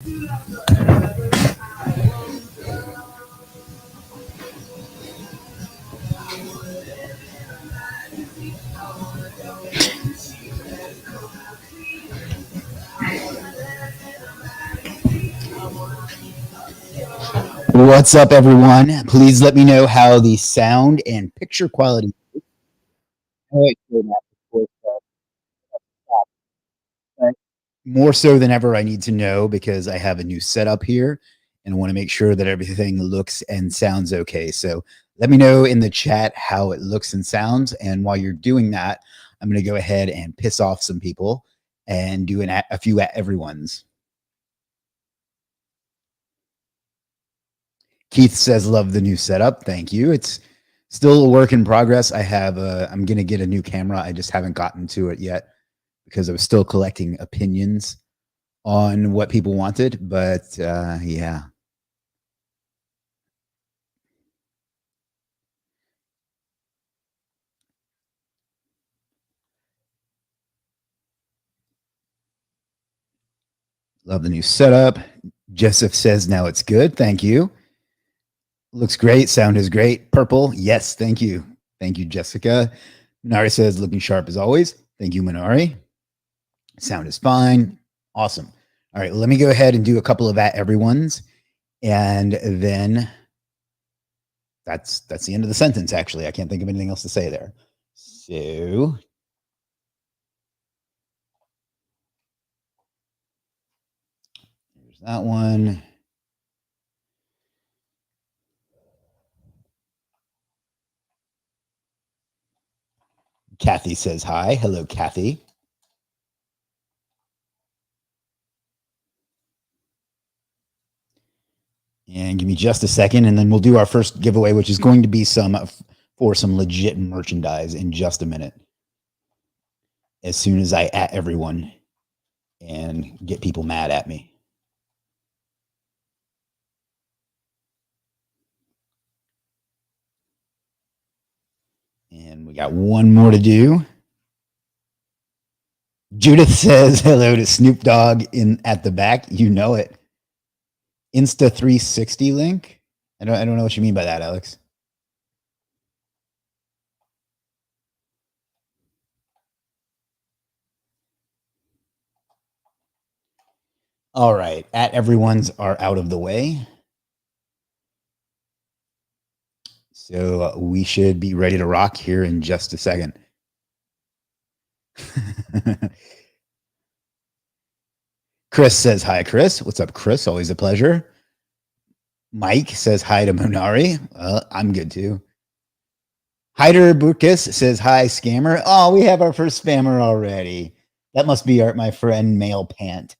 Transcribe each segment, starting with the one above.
What's up, everyone? Please let me know how the sound and picture quality. More so than ever, I need to know because I have a new setup here and I want to make sure that everything looks and sounds okay. So let me know in the chat how it looks and sounds. And while you're doing that, I'm going to go ahead and piss off some people and do a few at everyone's. Keith says, love the new setup. Thank you. It's still a work in progress. I'm going to get a new camera. I just haven't gotten to it yet because I was still collecting opinions on what people wanted. But yeah. Love the new setup. Joseph says, now it's good. Thank you. Looks great. Sound is great. Purple. Yes. Thank you. Thank you, Jessica. Minari says, looking sharp as always. Thank you, Minari. Sound is fine. Awesome. All right. Let me go ahead and do a couple of at everyone's. And then that's the end of the sentence, actually. I can't think of anything else to say there. So there's that one. Kathy says hi. Hello, Kathy. And give me just a second, and then we'll do our first giveaway, which is going to be some legit merchandise in just a minute. As soon as I at everyone and get people mad at me. And we got one more to do. Judith says hello to Snoop Dogg at the back. You know it. Insta 360 link. I don't know what you mean by that, Alex. All right, at everyone's are out of the way. So we should be ready to rock here in just a second. Chris says hi, Chris. What's up, Chris? Always a pleasure. Mike says hi to Monari. I'm good too. Hyder Burkis says hi, scammer. Oh, we have our first spammer already. That must be my friend Male Pant,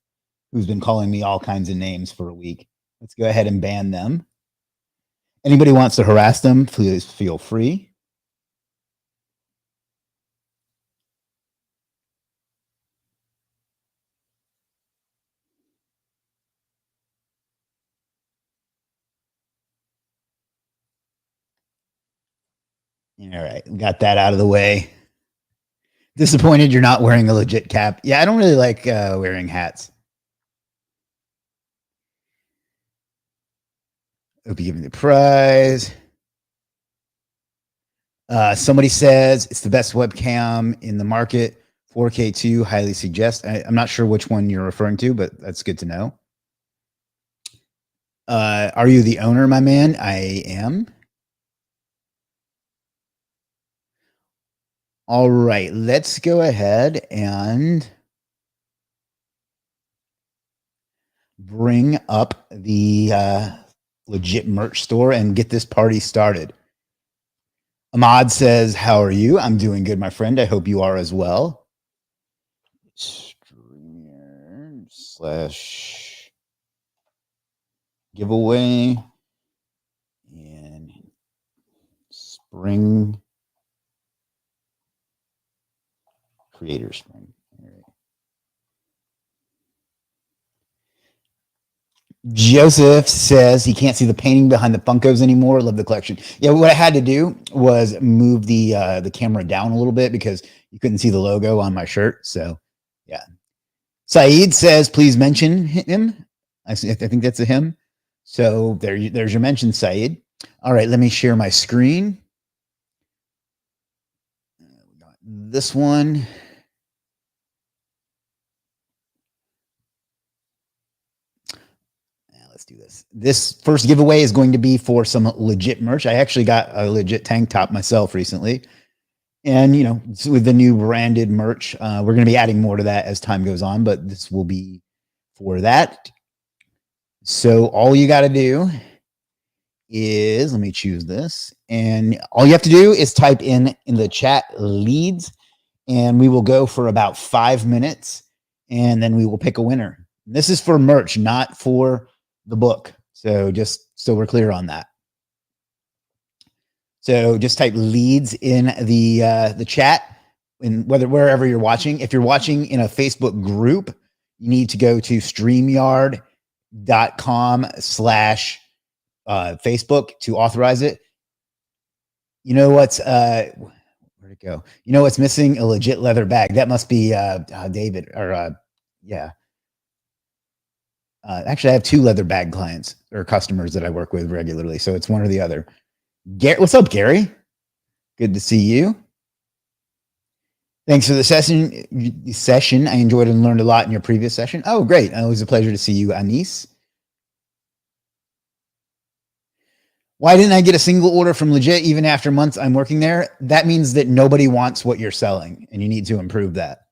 who's been calling me all kinds of names for a week. Let's go ahead and ban them. Anybody wants to harass them, please feel free. All right, got that out of the way. Disappointed you're not wearing a legit cap. Yeah, I don't really like wearing hats. Hope you give me the prize. Somebody says it's the best webcam in the market. 4K2, highly suggest. I'm not sure which one you're referring to, but that's good to know. Are you the owner, my man? I am. All right, let's go ahead and bring up the legit merch store and get this party started. Ahmad says, how are you? I'm doing good, my friend. I hope you are as well. Streamer/giveaway and spring creator spring. Joseph says he can't see the painting behind the Funkos anymore. Love the collection. Yeah, what I had to do was move the camera down a little bit because you couldn't see the logo on my shirt. So, yeah. Saeed says, please mention him. I think that's a him. So there's your mention, Saeed. All right, let me share my screen. This one. Let's do this. This first giveaway is going to be for some legit merch. I actually got a legit tank top myself recently. And, with the new branded merch, we're going to be adding more to that as time goes on, but this will be for that. So all you got to do is, let me choose this. And all you have to do is type in the chat leads, and we will go for about 5 minutes, and then we will pick a winner. This is for merch, not for the book. So just so we're clear on that. So just type leads in the chat, and wherever you're watching. If you're watching in a Facebook group, you need to go to streamyard.com/Facebook to authorize it. You know what's where'd it go? You know what's missing? A legit leather bag. That must be David or yeah. Actually, I have 2 leather bag clients or customers that I work with regularly, so it's one or the other. What's up, Gary? Good to see you. Thanks for the session. I enjoyed and learned a lot in your previous session. Oh, great. Always a pleasure to see you, Anis. Why didn't I get a single order from Legit even after months I'm working there? That means that nobody wants what you're selling, and you need to improve that.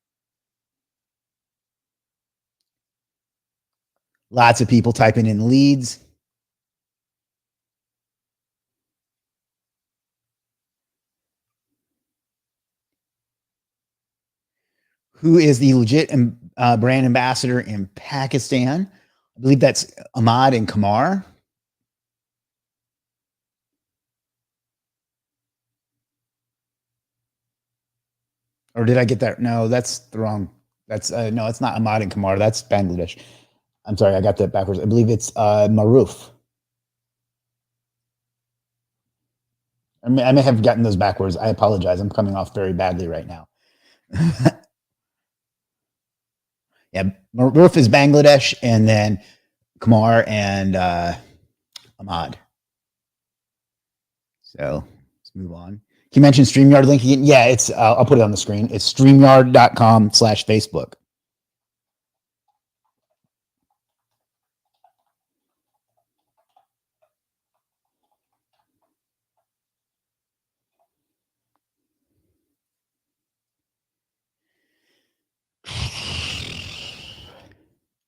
Lots of people typing in leads. Who is the Legit brand ambassador in Pakistan? I believe that's Ahmad and Kamar. Or did I get that? No, that's the wrong. That's no, it's not Ahmad and Kamar. That's Bangladesh. I'm sorry, I got that backwards. I believe it's Maruf. I may have gotten those backwards. I apologize. I'm coming off very badly right now. Yeah, Maruf is Bangladesh, and then Kamar and Ahmad. So let's move on. Can you mention StreamYard link again? Yeah, it's I'll put it on the screen. It's streamyard.com/Facebook.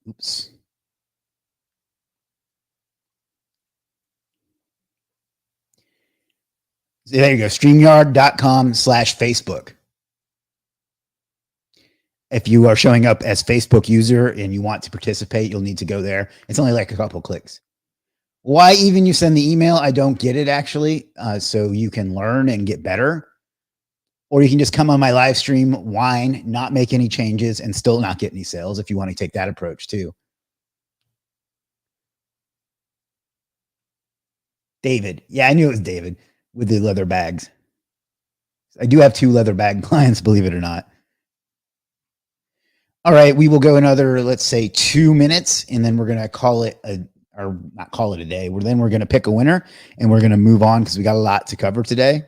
Oops. So there you go. StreamYard.com/Facebook. If you are showing up as Facebook user and you want to participate, you'll need to go there. It's only like a couple clicks. Why even you send the email? I don't get it actually. So you can learn and get better. Or you can just come on my live stream, whine, not make any changes, and still not get any sales if you want to take that approach too. David. Yeah, I knew it was David with the leather bags. I do have 2 leather bag clients, believe it or not. All right, we will go another, let's say 2 minutes, and then we're going to call it or not call it a day. Then we're going to pick a winner, and we're going to move on because we got a lot to cover today.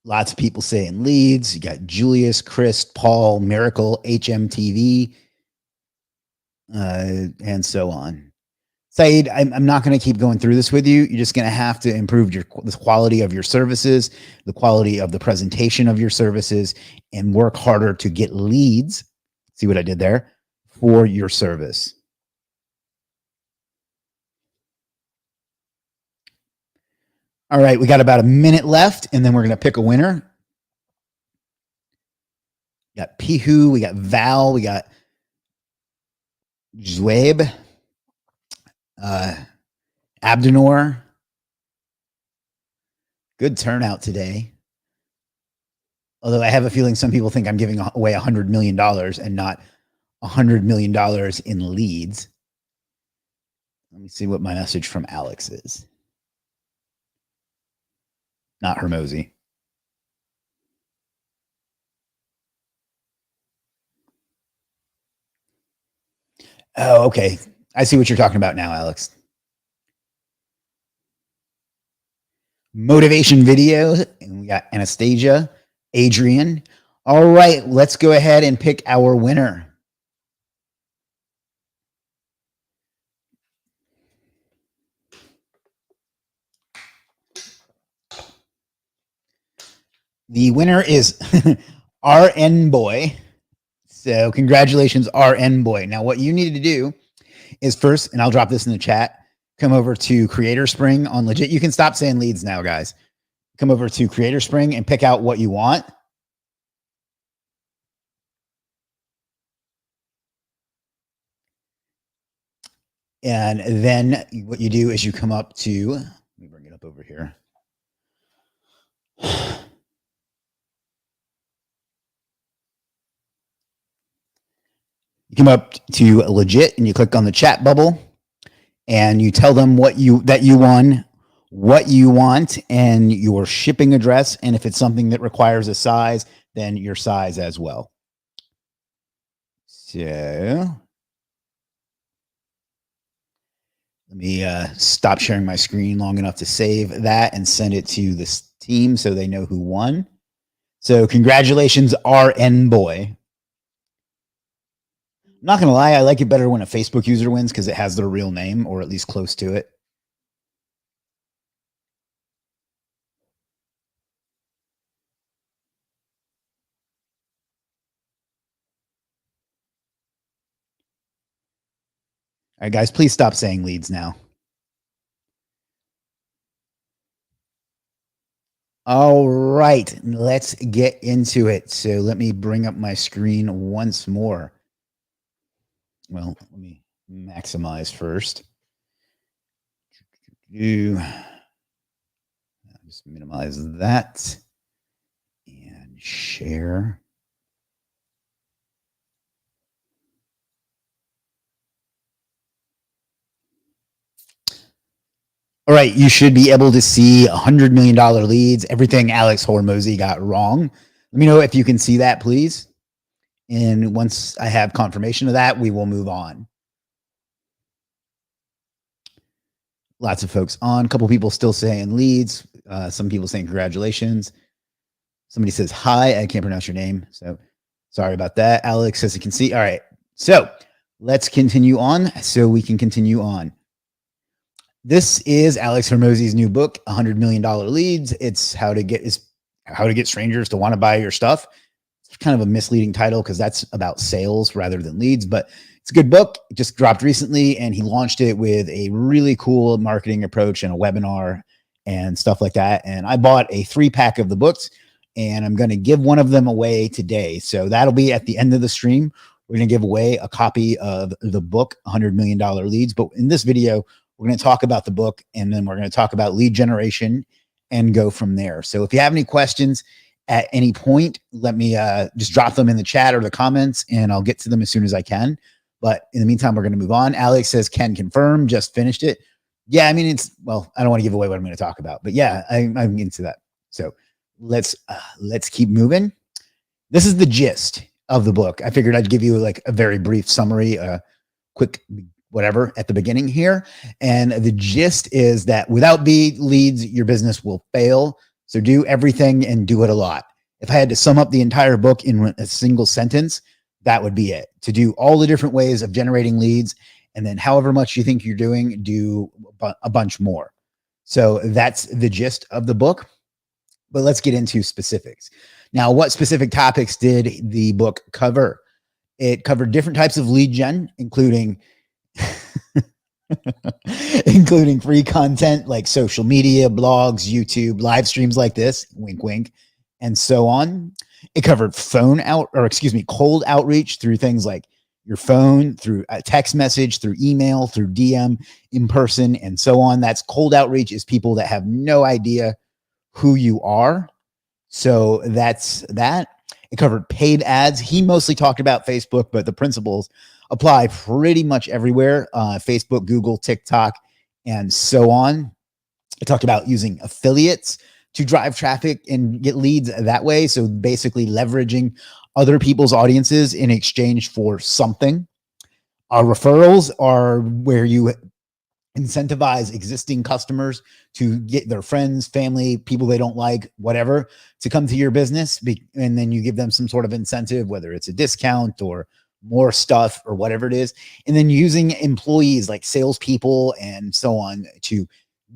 Lots of people saying leads. You got Julius, Chris, Paul, Miracle, HMTV, and so on. Saeed, I'm not going to keep going through this with you. You're just going to have to improve the quality of your services, the quality of the presentation of your services, and work harder to get leads. See what I did there? For your service. All right, we got about a minute left, and then we're going to pick a winner. We got Pihu, we got Val, we got Zwaib, Abdenor. Good turnout today. Although I have a feeling some people think I'm giving away $100 million and not $100 million in leads. Let me see what my message from Alex is. Not Hormozi. Oh, okay. I see what you're talking about now, Alex. Motivation video. And we got Anastasia, Adrian. All right, let's go ahead and pick our winner. The winner is RN Boy. So congratulations, RN Boy. Now, what you need to do is first, and I'll drop this in the chat, come over to Creator Spring on Legit. You can stop saying leads now, guys. Come over to Creator Spring and pick out what you want. And then what you do is you come up to, let me bring it up over here. You come up to Legit and you click on the chat bubble and you tell them what you won, what you want, and your shipping address. And if it's something that requires a size, then your size as well. So let me stop sharing my screen long enough to save that and send it to this team so they know who won. So congratulations, RN Boy. I'm not going to lie, I like it better when a Facebook user wins because it has their real name, or at least close to it. All right, guys, please stop saying leads now. All right, let's get into it. So let me bring up my screen once more. Well, let me maximize first. Just minimize that and share. All right, you should be able to see $100 million leads, everything Alex Hormozi got wrong. Let me know if you can see that, please. And once I have confirmation of that, we will move on. Lots of folks on. A couple people still saying leads. Some people saying congratulations. Somebody says hi. I can't pronounce your name, so sorry about that. Alex says you can see. All right, so let's continue on so we can continue on. This is Alex Hormozi's new book, $100 Million Leads. It's how to get strangers to want to buy your stuff. It's kind of a misleading title because that's about sales rather than leads, but it's a good book. It just dropped recently, and he launched it with a really cool marketing approach and a webinar and stuff like that. And I bought a 3-pack of the books, and I'm going to give one of them away today. So that'll be at the end of the stream. We're going to give away a copy of the book, $100 Million Leads. But in this video, we're going to talk about the book, and then we're going to talk about lead generation and go from there. So if you have any questions at any point, let me just drop them in the chat or the comments, and I'll get to them as soon as I can. But in the meantime, we're going to move on. Alex says, can confirm, just finished it. Yeah, I mean, well, I don't want to give away what I'm going to talk about, but yeah, I'm into that. So let's keep moving. This is the gist of the book. I figured I'd give you like a very brief summary, quick whatever at the beginning here. And the gist is that without leads, your business will fail. So do everything and do it a lot. If I had to sum up the entire book in a single sentence, that would be it. To do all the different ways of generating leads, and then however much you think you're doing, do a bunch more. So that's the gist of the book. But let's get into specifics. Now, what specific topics did the book cover? It covered different types of lead gen, including free content like social media, blogs, YouTube, live streams like this, wink, wink, and so on. It covered cold outreach through things like your phone, through a text message, through email, through DM, in person, and so on. That's cold outreach is people that have no idea who you are. So that's that. It covered paid ads. He mostly talked about Facebook, but the principles apply pretty much everywhere, Facebook, Google, TikTok, and so on. I talked about using affiliates to drive traffic and get leads that way. So basically leveraging other people's audiences in exchange for something. Referrals are where you incentivize existing customers to get their friends, family, people they don't like, whatever, to come to your business. And then you give them some sort of incentive, whether it's a discount or more stuff or whatever it is. And then using employees like salespeople and so on to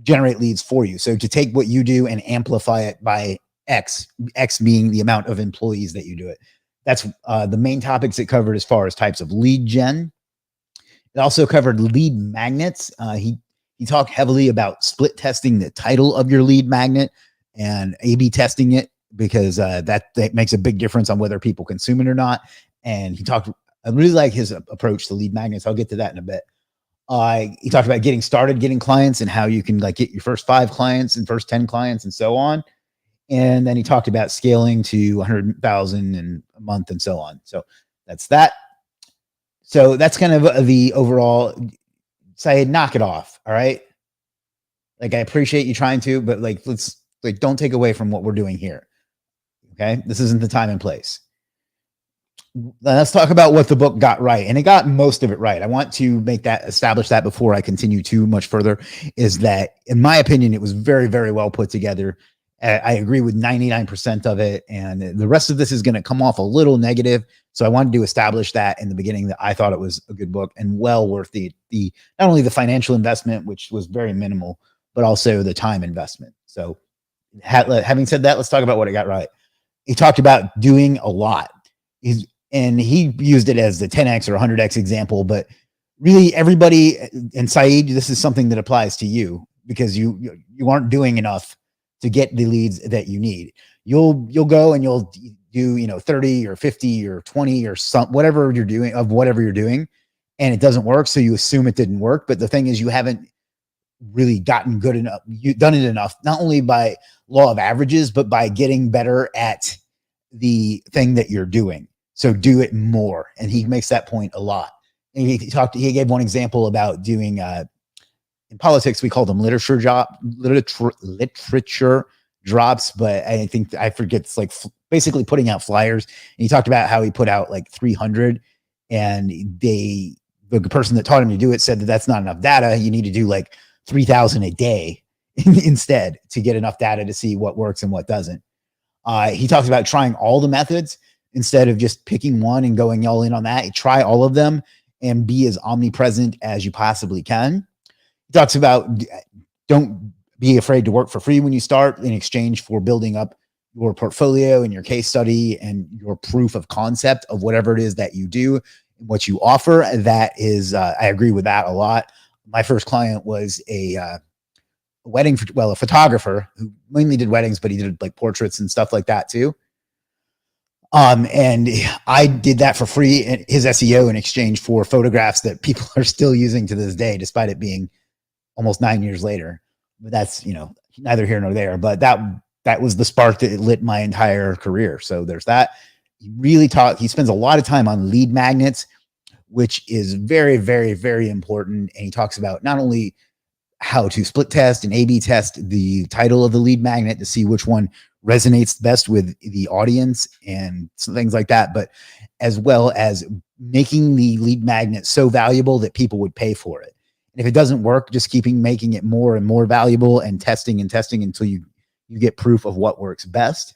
generate leads for you. So to take what you do and amplify it by X being the amount of employees that you do it. That's the main topics it covered as far as types of lead gen. It also covered lead magnets. He talked heavily about split testing the title of your lead magnet and A/B testing it, because that makes a big difference on whether people consume it or not. And he talked, I really like his approach to lead magnets. I'll get to that in a bit. He talked about getting started, getting clients, and how you can like get your first 5 clients and first 10 clients and so on. And then he talked about scaling to 100,000 in a month and so on. So that's that. So that's kind of the overall. Say, knock it off. All right. Like, I appreciate you trying to, but like, let's like, don't take away from what we're doing here. Okay. This isn't the time and place. Let's talk about what the book got right. And it got most of it right. I want to establish that before I continue too much further, is that in my opinion, it was very, very well put together. I agree with 99% of it. And the rest of this is going to come off a little negative. So I wanted to establish that in the beginning, that I thought it was a good book and well worth the not only the financial investment, which was very minimal, but also the time investment. So having said that, let's talk about what it got right. He talked about doing a lot. And he used it as the 10x or 100x example, but really everybody, and Saeed, this is something that applies to you, because you aren't doing enough to get the leads that you need. You'll go and you'll do 30 or 50 or 20 or whatever you're doing, and it doesn't work, so you assume it didn't work. But the thing is, you haven't really gotten good enough. You've done it enough, not only by law of averages, but by getting better at the thing that you're doing. So do it more. And he makes that point a lot. And he gave one example about doing in politics, we call them literature drops, but I forget, it's like basically putting out flyers. And he talked about how he put out like 300, and the person that taught him to do it said that that's not enough data. You need to do like 3,000 a day instead to get enough data to see what works and what doesn't. He talks about trying all the methods instead of just picking one and going all in on that. Try all of them and be as omnipresent as you possibly can. He talks about don't be afraid to work for free when you start, in exchange for building up your portfolio and your case study and your proof of concept of whatever it is that you do, what you offer. That is, I agree with that a lot. My first client was a photographer who mainly did weddings, but he did like portraits and stuff like that too. And I did that for free, and his SEO, in exchange for photographs that people are still using to this day, despite it being almost 9 years later. But that's, neither here nor there. But that was the spark that lit my entire career. So there's that. He spends a lot of time on lead magnets, which is very, very, very important. And he talks about not only how to split test and A/B test the title of the lead magnet to see which one resonates best with the audience and some things like that, but as well as making the lead magnet so valuable that people would pay for it. And if it doesn't work, just making it more and more valuable and testing until you get proof of what works best.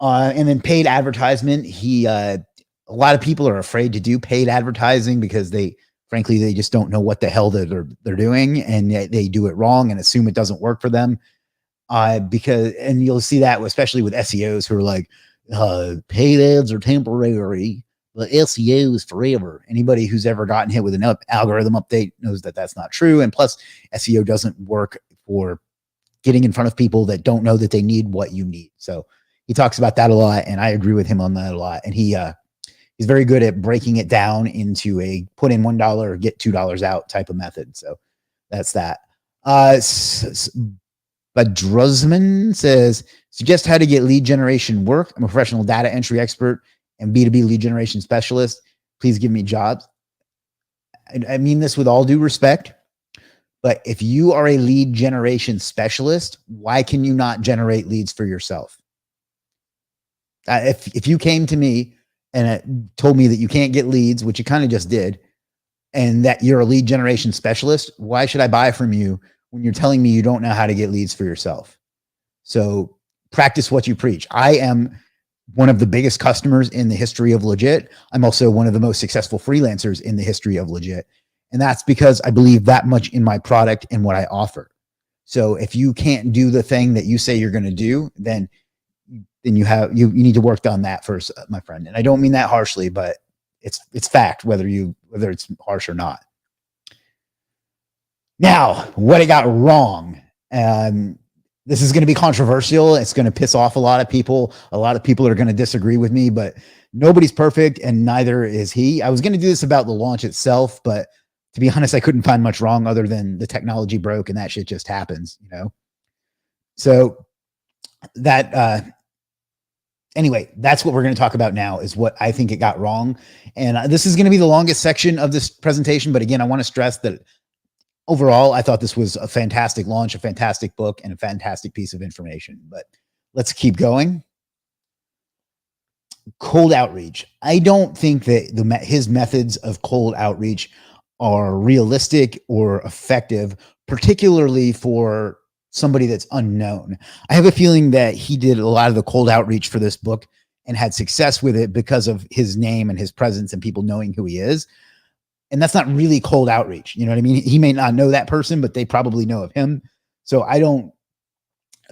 And then paid advertisement. A lot of people are afraid to do paid advertising because they just don't know what the hell they're doing, and they do it wrong and assume it doesn't work for them. And you'll see that especially with SEOs who are like, paid ads are temporary, but SEO is forever. Anybody who's ever gotten hit with an algorithm update knows that that's not true. And plus, SEO doesn't work for getting in front of people that don't know that they need what you need. So he talks about that a lot, and I agree with him on that a lot. And he's very good at breaking it down into a put in $1 or get $2 out type of method. So that's that. But Druzman says, suggest how to get lead generation work. I'm a professional data entry expert and B2B lead generation specialist. Please give me jobs. I mean this with all due respect, but if you are a lead generation specialist, why can you not generate leads for yourself? If you came to me and told me that you can't get leads, which you kind of just did, and that you're a lead generation specialist, why should I buy from you when you're telling me you don't know how to get leads for yourself? So practice what you preach. I am one of the biggest customers in the history of Legit. I'm also one of the most successful freelancers in the history of Legit. And that's because I believe that much in my product and what I offer. So if you can't do the thing that you say you're going to do, then you need to work on that first, my friend. And I don't mean that harshly, but it's fact, whether it's harsh or not. Now, what I got wrong. This is going to be controversial. It's going to piss off a lot of people. A lot of people are going to disagree with me, but nobody's perfect and neither is he. I was going to do this about the launch itself, but to be honest, I couldn't find much wrong other than the technology broke and that shit just happens, you know? So that, anyway, that's what we're going to talk about now is what I think it got wrong. And this is going to be the longest section of this presentation. But again, I want to stress that overall, I thought this was a fantastic launch, a fantastic book, and a fantastic piece of information. But let's keep going. Cold outreach. I don't think that his methods of cold outreach are realistic or effective, particularly for somebody that's unknown. I have a feeling that he did a lot of the cold outreach for this book and had success with it because of his name and his presence and people knowing who he is. And that's not really cold outreach. You know what I mean? He may not know that person, but they probably know of him. So I don't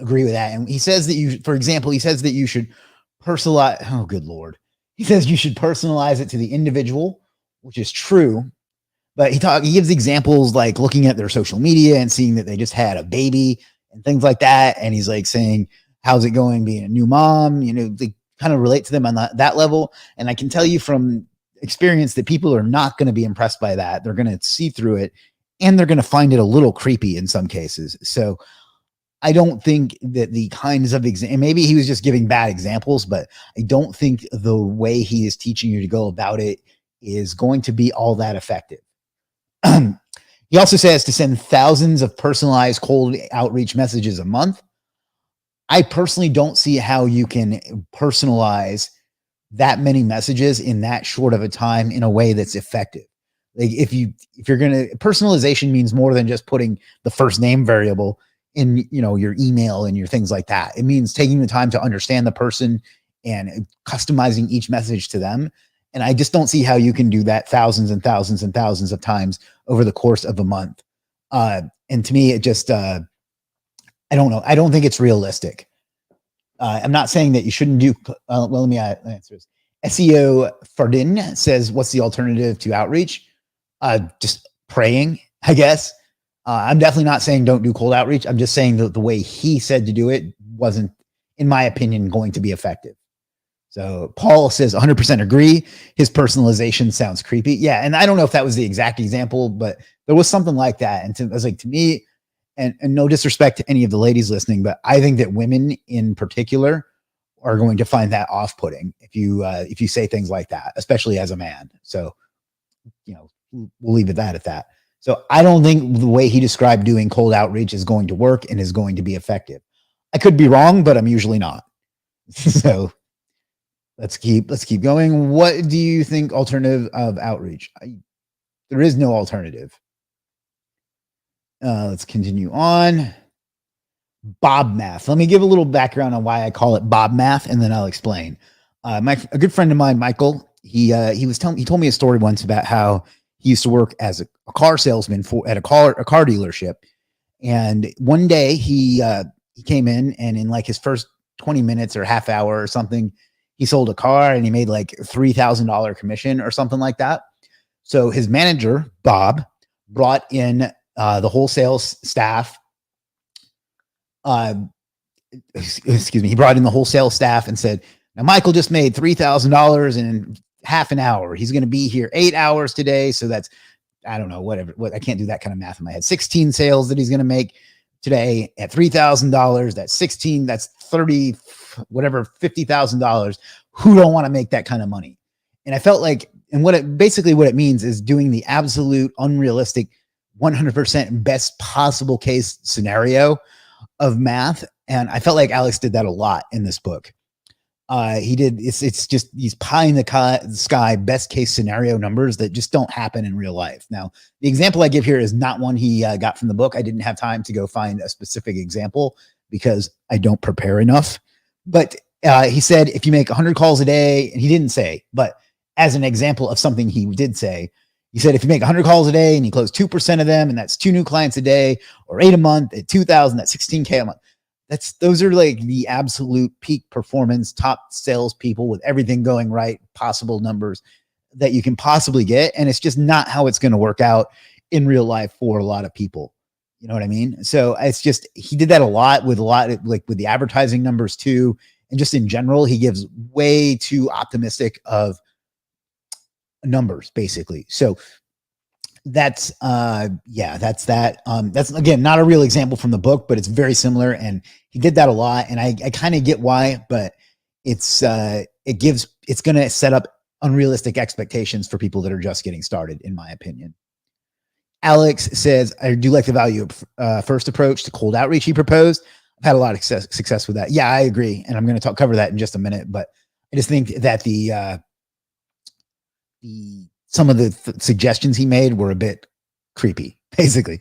agree with that. And he says that for example, he says that you should personalize. Oh, good Lord. He says you should personalize it to the individual, which is true. But he gives examples like looking at their social media and seeing that they just had a baby and things like that. And he's like saying, how's it going being a new mom? You know, they kind of relate to them on that level. And I can tell you from experience that people are not going to be impressed by that. They're going to see through it and they're going to find it a little creepy in some cases. So I don't think that the kinds of maybe he was just giving bad examples, but I don't think the way he is teaching you to go about it is going to be all that effective. He also says to send thousands of personalized cold outreach messages a month. I personally don't see how you can personalize that many messages in that short of a time in a way that's effective. Like if you're going to, personalization means more than just putting the first name variable in, you know, your email and your things like that. It means taking the time to understand the person and customizing each message to them. And I just don't see how you can do that thousands and thousands and thousands of times over the course of a month. And to me, it just, I don't know. I don't think it's realistic. I'm not saying that you shouldn't do, well, let me answer this. SEO Fardin says, what's the alternative to outreach? Just praying, I guess. I'm definitely not saying don't do cold outreach. I'm just saying that the way he said to do it wasn't, in my opinion, going to be effective. So Paul says 100% agree. His personalization sounds creepy. Yeah. And I don't know if that was the exact example, but there was something like that. And I was like, to me, and no disrespect to any of the ladies listening, but I think that women in particular are going to find that off-putting if you say things like that, especially as a man. So, you know, we'll leave it at that. So I don't think the way he described doing cold outreach is going to work and is going to be effective. I could be wrong, but I'm usually not. So let's keep going. What do you think alternative of outreach? There is no alternative. Let's continue on. Bob math. Let me give a little background on why I call it Bob math, and then I'll explain. A good friend of mine, Michael, he told me a story once about how he used to work as a car salesman at a car dealership. And one day he came in, and in like his first 20 minutes or half hour or something, he sold a car and he made like $3,000 commission or something like that. So his manager, Bob, brought in the wholesale staff. Excuse me. He brought in the wholesale staff and said, now Michael just made $3,000 in half an hour. He's going to be here 8 hours today. So that's, I don't know, whatever. I can't do that kind of math in my head. 16 sales that he's going to make today at $3,000. That's 16. That's 30, whatever, $50,000. Who don't want to make that kind of money? And I felt like and what it means is doing the absolute unrealistic 100% best possible case scenario of math. And I felt like Alex did that a lot in this book. He did. It's just these pie in the sky best case scenario numbers that just don't happen in real life. Now, the example I give here is not one he got from the book. I didn't have time to go find a specific example because I don't prepare enough. But he said, if you make 100 calls a day, and he didn't say, but as an example of something he did say, he said, if you make 100 calls a day and you close 2% of them, and that's 2 new clients a day, or 8 a month at 2,000, that's 16K a month. Those are like the absolute peak performance, top salespeople with everything going right, possible numbers that you can possibly get. And it's just not how it's going to work out in real life for a lot of people. You know what I mean? So it's just, he did that a lot with the advertising numbers too. And just in general, he gives way too optimistic of numbers basically. So that's that. That's again, not a real example from the book, but it's very similar. And he did that a lot. And I kind of get why, but it's going to set up unrealistic expectations for people that are just getting started, in my opinion. Alex says, I do like the value of first approach to cold outreach he proposed. I've had a lot of success with that. Yeah, I agree. And I'm going to cover that in just a minute, but I just think that some of the suggestions he made were a bit creepy. Basically,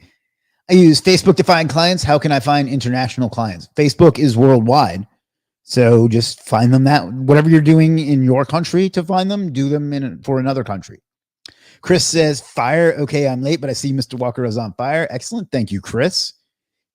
I use Facebook to find clients. How can I find international clients? Facebook is worldwide. So just find them whatever you're doing in your country to find them, do them for another country. Chris says, fire. Okay, I'm late, but I see Mr. Walker is on fire. Excellent. Thank you, Chris.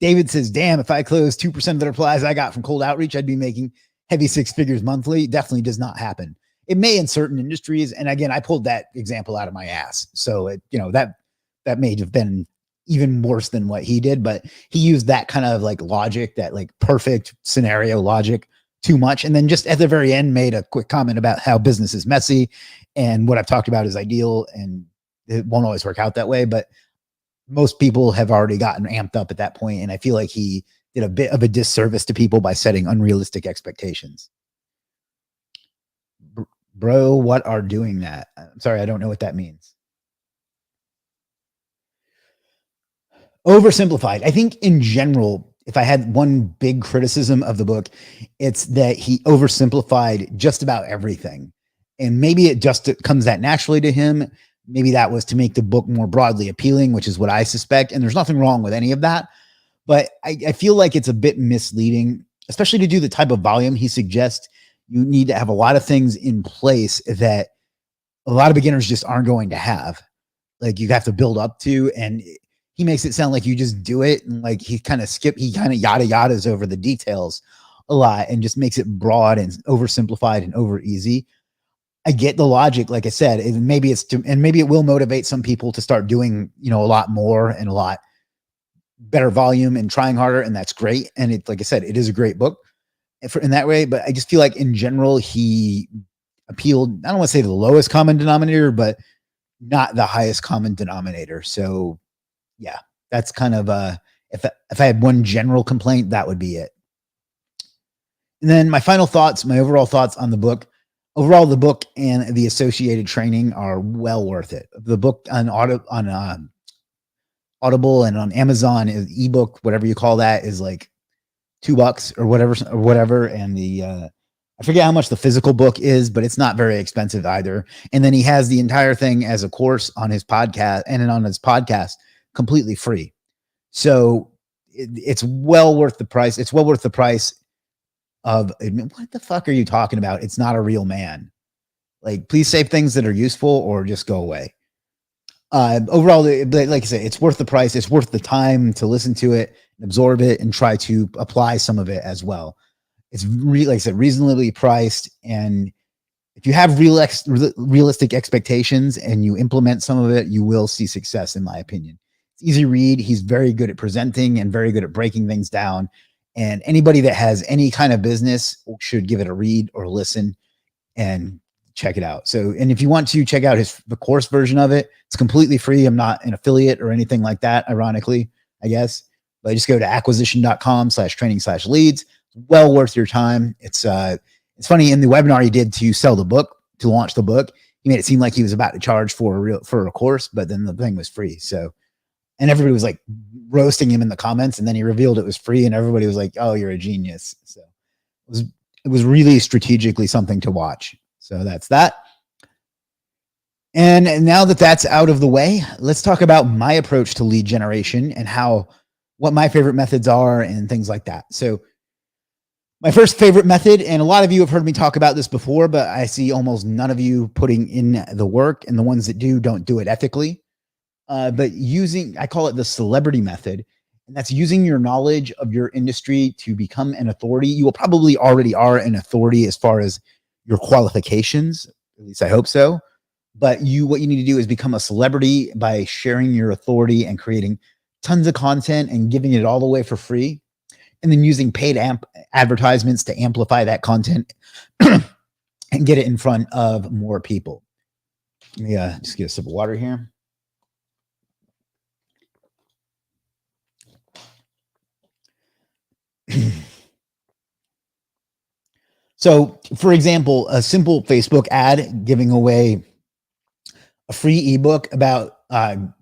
David says, damn, if I close 2% of the replies I got from cold outreach, I'd be making heavy 6 figures monthly. Definitely does not happen. It may in certain industries. And again, I pulled that example out of my ass. So that may have been even worse than what he did, but he used that kind of like logic, that like perfect scenario logic too much. And then just at the very end made a quick comment about how business is messy and what I've talked about is ideal. And it won't always work out that way, but most people have already gotten amped up at that point. And I feel like he did a bit of a disservice to people by setting unrealistic expectations. Bro, what are doing that? I'm sorry, I don't know what that means. Oversimplified. I think in general, if I had one big criticism of the book, it's that he oversimplified just about everything. And maybe it comes that naturally to him. Maybe that was to make the book more broadly appealing, which is what I suspect. And there's nothing wrong with any of that. But I feel like it's a bit misleading, especially to do the type of volume he suggests. You need to have a lot of things in place that a lot of beginners just aren't going to have. Like you have to build up to, and he makes it sound like you just do it. And like he kind of yada yadas over the details a lot and just makes it broad and oversimplified and over easy. I get the logic. Like I said, and maybe it will motivate some people to start doing, a lot more and a lot better volume and trying harder. And that's great. And like I said, it is a great book in that way, but I just feel like in general, he appealed, I don't want to say the lowest common denominator, but not the highest common denominator. So yeah, that's kind of if I had one general complaint, that would be it. And then my overall thoughts on the book. Overall, the book and the associated training are well worth it. The book on Audible and on Amazon is ebook, whatever you call that, is like $2 or whatever. And I forget how much the physical book is, but it's not very expensive either. And then he has the entire thing as a course on his podcast completely free. So it's well worth the price. It's well worth the price of, what the fuck are you talking about? It's not a real man. Like, please say things that are useful or just go away. Overall, like I say, it's worth the price. It's worth the time to listen to it, absorb it, and try to apply some of it as well. It's like I said, reasonably priced. And if you have realistic expectations and you implement some of it, you will see success, in my opinion. It's easy read. He's very good at presenting and very good at breaking things down. And anybody that has any kind of business should give it a read or listen and check it out. So, and if you want to check out the course version of it, it's completely free. I'm not an affiliate or anything like that, ironically, I guess. But just go to acquisition.com/training/leads. Well worth your time. It's funny, in the webinar he did to sell the book, to launch the book, he made it seem like he was about to charge for a course, but then the thing was free. So, and everybody was like roasting him in the comments, and then he revealed it was free, and everybody was like, "Oh, you're a genius." So it was really strategically something to watch. So that's that. And now that that's out of the way, let's talk about my approach to lead generation and what my favorite methods are and things like that. So my first favorite method, and a lot of you have heard me talk about this before, but I see almost none of you putting in the work, and the ones that do don't do it ethically. But I call it the celebrity method, and that's using your knowledge of your industry to become an authority. You will probably already are an authority as far as your qualifications, at least I hope so. But what you need to do is become a celebrity by sharing your authority and creating tons of content and giving it all away for free, and then using paid advertisements to amplify that content and get it in front of more people. Let me just get a sip of water here. So, for example, a simple Facebook ad giving away a free ebook about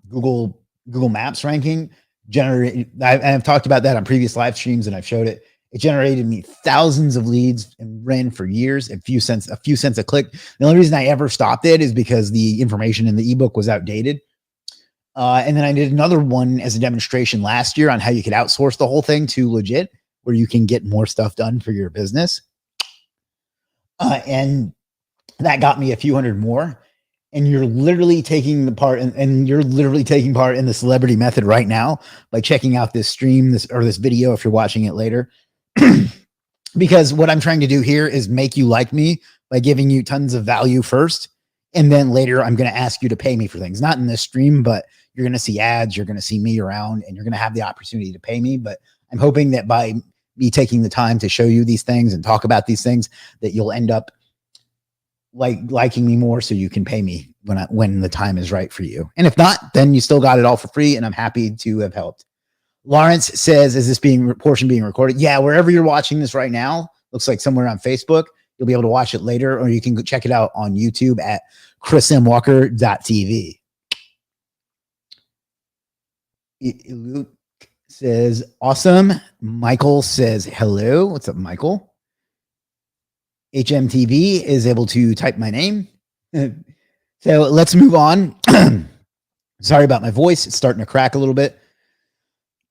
Google Maps ranking I've talked about that on previous live streams, and I've showed it. It generated me thousands of leads and ran for years, a few cents a click. The only reason I ever stopped it is because the information in the ebook was outdated. And then I did another one as a demonstration last year on how you could outsource the whole thing to Legit, where you can get more stuff done for your business. And that got me a few hundred more. And you're literally taking part in the celebrity method right now by checking out this stream, this video, if you're watching it later. Because what I'm trying to do here is make you like me by giving you tons of value first. And then later I'm going to ask you to pay me for things, not in this stream, but you're going to see ads, you're going to see me around, and you're going to have the opportunity to pay me. But I'm hoping that by me taking the time to show you these things and talk about these things, that you'll end up liking me more, so you can pay me when the time is right for you. And if not, then you still got it all for free, and I'm happy to have helped. Lawrence says, is this portion being recorded? Yeah, wherever you're watching this right now, looks like somewhere on Facebook. You'll be able to watch it later, or you can go check it out on YouTube at chrismwalker.tv. Luke says, awesome. Michael says, hello. What's up, Michael? HMTV is able to type my name. So let's move on. Sorry about my voice. It's starting to crack a little bit.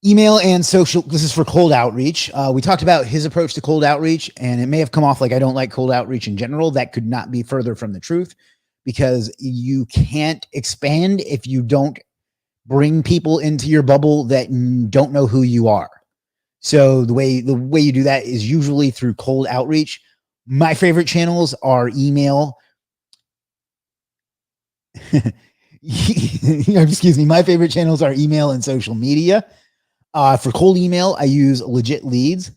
Email and social. This is for cold outreach. We talked about his approach to cold outreach, and it may have come off like I don't like cold outreach in general. That could not be further from the truth, because you can't expand if you don't bring people into your bubble that don't know who you are. So the way you do that is usually through cold outreach. My favorite channels are email. Excuse me. My favorite channels are email and social media. For cold email, I use Legit Leads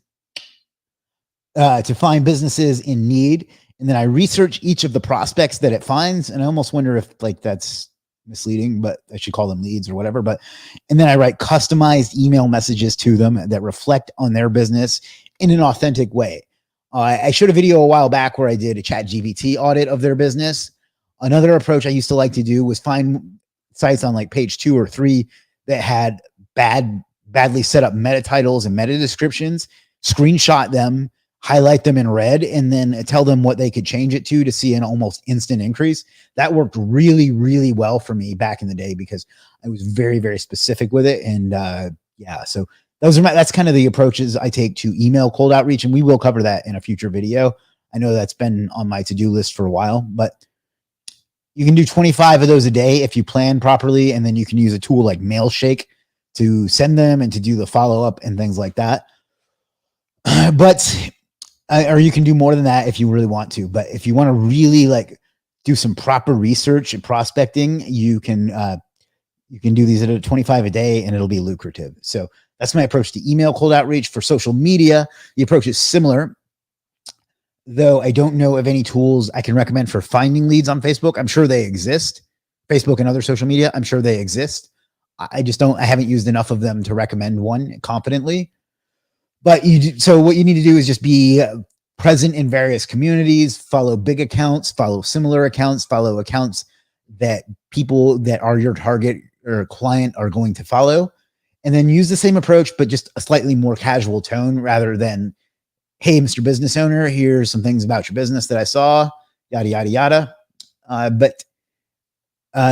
to find businesses in need. And then I research each of the prospects that it finds. And I almost wonder if that's misleading, but I should call them leads or whatever. And then I write customized email messages to them that reflect on their business in an authentic way. I showed a video a while back where I did a ChatGPT audit of their business. Another approach I used to like to do was find sites on like page 2 or 3 that had badly set up meta titles and meta descriptions, screenshot them, highlight them in red, and then tell them what they could change it to see an almost instant increase. That worked really, really well for me back in the day because I was very, very specific with it. And yeah, so that's kind of the approaches I take to email cold outreach, and we will cover that in a future video. I know that's been on my to-do list for a while, but you can do 25 of those a day if you plan properly, and then you can use a tool like Mailshake to send them and to do the follow-up and things like that. Or you can do more than that if you really want to. But if you want to really do some proper research and prospecting, you can do these at 25 a day, and it'll be lucrative. So that's my approach to email cold outreach. For social media, the approach is similar, though I don't know of any tools I can recommend for finding leads on Facebook. I'm sure they exist. Facebook and other social media, I'm sure they exist. I haven't used enough of them to recommend one confidently. But so what you need to do is just be present in various communities, follow big accounts, follow similar accounts, follow accounts that people that are your target or client are going to follow, and then use the same approach, but just a slightly more casual tone rather than, hey, Mr. Business Owner, here's some things about your business that I saw, yada, yada, yada. But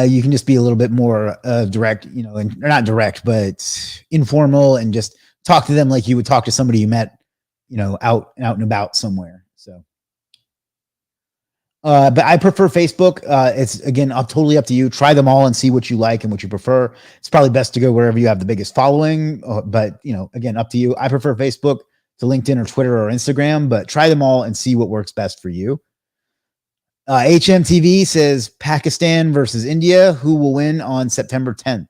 you can just be a little bit more direct, or not direct, but informal, and just talk to them like you would talk to somebody you met, out and about somewhere. So, but I prefer Facebook. It's again totally up to you. Try them all and see what you like and what you prefer. It's probably best to go wherever you have the biggest following. But again, up to you. I prefer Facebook to LinkedIn or Twitter or Instagram, but try them all and see what works best for you. HMTV says Pakistan versus India. Who will win on September 10th?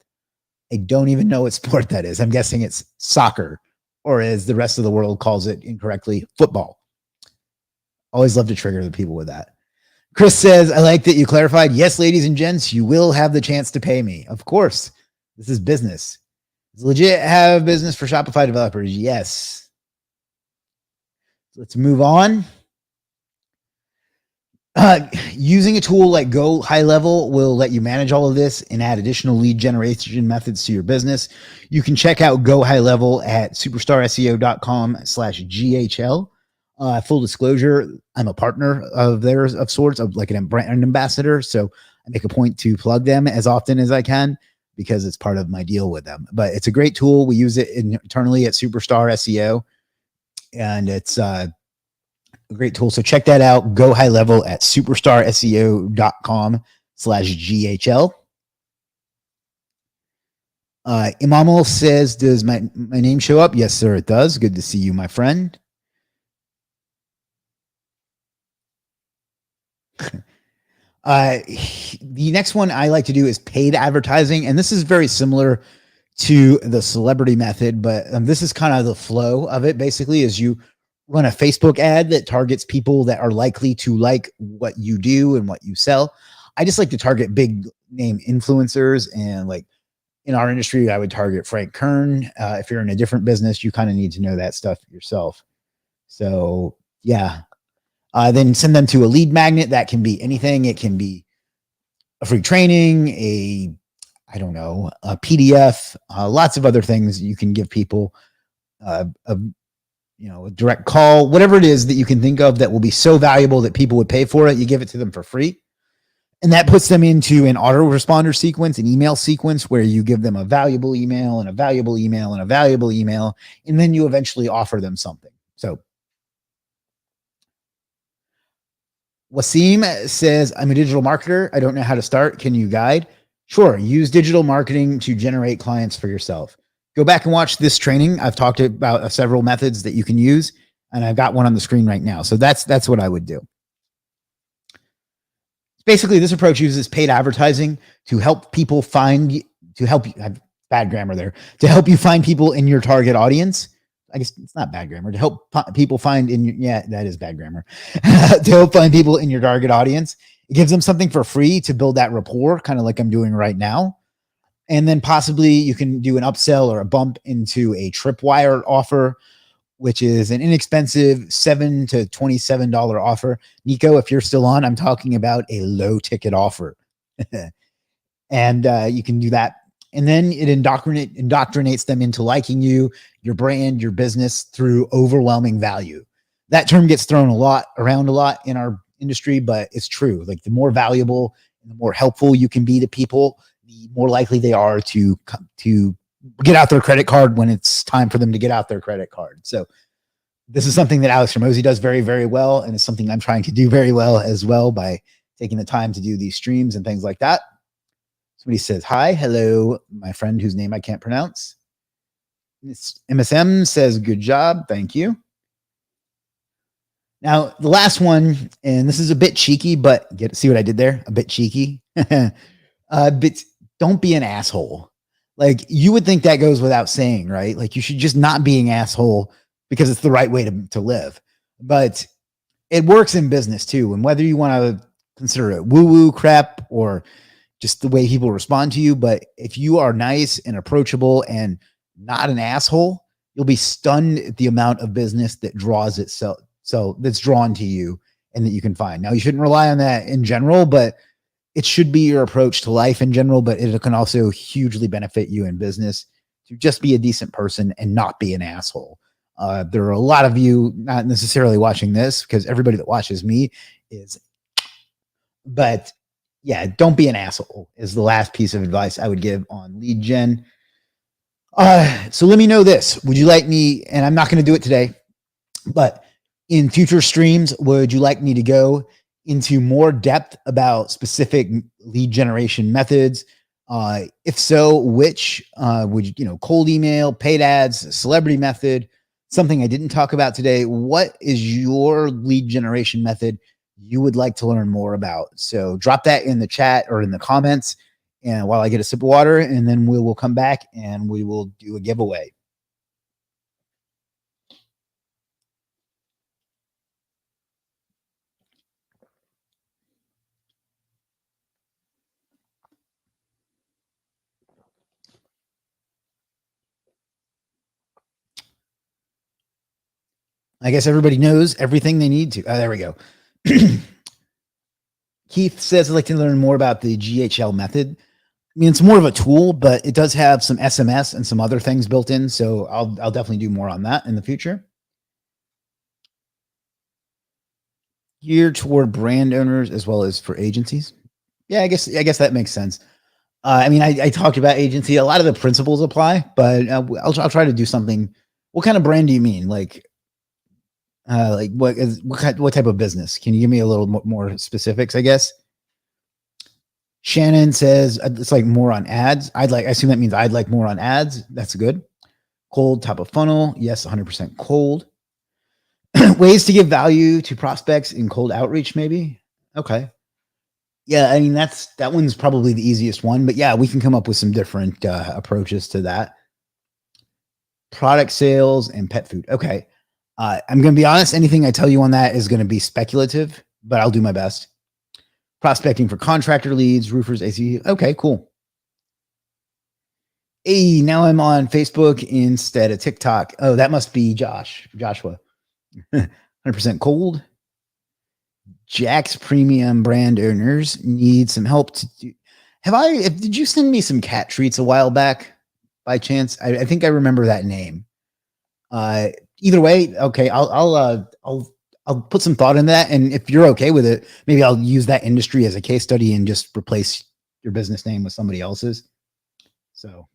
I don't even know what sport that is. I'm guessing it's soccer, or as the rest of the world calls it incorrectly, football. Always love to trigger the people with that. Chris says, I like that you clarified. Yes, ladies and gents, you will have the chance to pay me. Of course. This is business. It's legit have business for Shopify developers. Yes. Let's move on. Using a tool like Go High Level will let you manage all of this and add additional lead generation methods to your business. You can check out Go High Level at superstarseo.com/GHL. Full disclosure, I'm a partner of theirs of sorts, of like an brand ambassador. So I make a point to plug them as often as I can because it's part of my deal with them. But it's a great tool. We use it internally at Superstar SEO, and it's a great tool. So check that out. Go High Level at superstarseo.com/GHL. Imamal says, does my name show up? Yes, sir, it does. Good to see you, my friend. The next one I like to do is paid advertising. And this is very similar to the celebrity method, but this is kind of the flow of it. Basically, is you run a Facebook ad that targets people that are likely to like what you do and what you sell. I just like to target big name influencers, and like in our industry, I would target Frank Kern. If you're in a different business, you kind of need to know that stuff yourself. So yeah. Then send them to a lead magnet. That can be anything. It can be a free training, a PDF, lots of other things you can give people, a direct call, whatever it is that you can think of that will be so valuable that people would pay for it. You give it to them for free. And that puts them into an autoresponder sequence, an email sequence where you give them a valuable email and a valuable email and a valuable email. And then you eventually offer them something. So Wasim says, I'm a digital marketer. I don't know how to start. Can you guide? Sure. Use digital marketing to generate clients for yourself. Go back and watch this training. I've talked about several methods that you can use, and I've got one on the screen right now. So that's what I would do. Basically, this approach uses paid advertising to help people find, to help you, bad grammar there, to help you find people in your target audience. I guess it's not bad grammar. To help people find that is bad grammar. To help find people in your target audience. It gives them something for free to build that rapport, kind of like I'm doing right now. And then possibly you can do an upsell or a bump into a tripwire offer, which is an inexpensive $7 to $27 offer. Nico, if you're still on, I'm talking about a low ticket offer. And you can do that. And then it indoctrinates them into liking you, your brand, your business through overwhelming value. That term gets thrown around a lot in our industry, but it's true. Like the more valuable and the more helpful you can be to people, the more likely they are to get out their credit card when it's time for them to get out their credit card. So this is something that Alex Hormozi does very, very well. And it's something I'm trying to do very well as well by taking the time to do these streams and things like that. Somebody says, hi, hello, my friend whose name I can't pronounce. MSM says, good job. Thank you. Now, the last one, and this is a bit cheeky, but see what I did there? A bit cheeky. But don't be an asshole. Like you would think that goes without saying, right? Like you should just not be an asshole because it's the right way to live. But it works in business too. And whether you want to consider it woo-woo crap or just the way people respond to you. But if you are nice and approachable and not an asshole, you'll be stunned at the amount of business that draws itself So that's drawn to you and that you can find. Now, you shouldn't rely on that in general, but it should be your approach to life in general, but it can also hugely benefit you in business to just be a decent person and not be an asshole. There are a lot of you not necessarily watching this because everybody that watches me is, but yeah, don't be an asshole is the last piece of advice I would give on lead gen. So let me know this. Would you like me, and I'm not going to do it today, but in future streams, would you like me to go into more depth about specific lead generation methods? If so, which would you, cold email, paid ads, celebrity method, something I didn't talk about today? What is your lead generation method you would like to learn more about? So drop that in the chat or in the comments, and while I get a sip of water, and then we will come back and we will do a giveaway. I guess everybody knows everything they need to. There we go. Keith says, I'd like to learn more about the GHL method. I mean, it's more of a tool, but it does have some SMS and some other things built in. So I'll definitely do more on that in the future. Geared toward brand owners as well as for agencies. Yeah, I guess that makes sense. I mean, I talked about agency. A lot of the principles apply, but I'll try to do something. What kind of brand do you mean? Like what type of business? Can you give me a little more specifics? I guess. Shannon says it's like more on ads. I assume that means I'd like more on ads. That's good. Cold, top of funnel. Yes, 100% cold. Ways to give value to prospects in cold outreach, maybe. Okay. Yeah, I mean that one's probably the easiest one, but yeah, we can come up with some different approaches to that. Product sales and pet food. Okay. I'm going to be honest. Anything I tell you on that is going to be speculative, but I'll do my best. Prospecting for contractor leads, roofers, AC. Okay, cool. Hey, now I'm on Facebook instead of TikTok. Oh, that must be Joshua. 100% cold. Jack's premium brand owners need some help to do. Did you send me some cat treats a while back by chance? I think I remember that name. Either way, okay, I'll put some thought in that. And if you're okay with it, maybe I'll use that industry as a case study and just replace your business name with somebody else's. So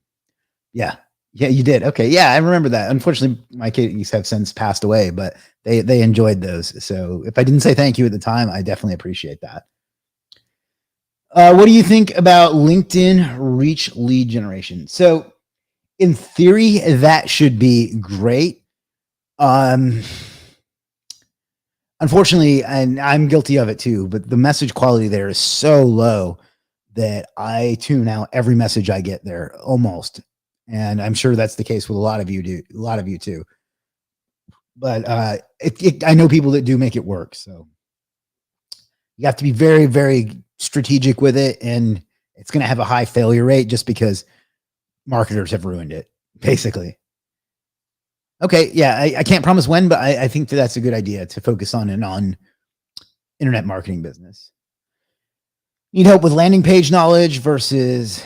yeah, you did. Okay. Yeah, I remember that. Unfortunately, my kitties have since passed away, but they enjoyed those. So if I didn't say thank you at the time, I definitely appreciate that. What do you think about LinkedIn reach lead generation? So in theory, that should be great. Unfortunately, and I'm guilty of it too, but the message quality there is so low that I tune out every message I get there almost. And I'm sure that's the case with a lot of you too. But I know people that do make it work. So you have to be very, very strategic with it. And it's going to have a high failure rate just because marketers have ruined it, basically. Okay. Yeah. I can't promise when, but I think that's a good idea to focus on an on internet marketing business. Need help with landing page knowledge versus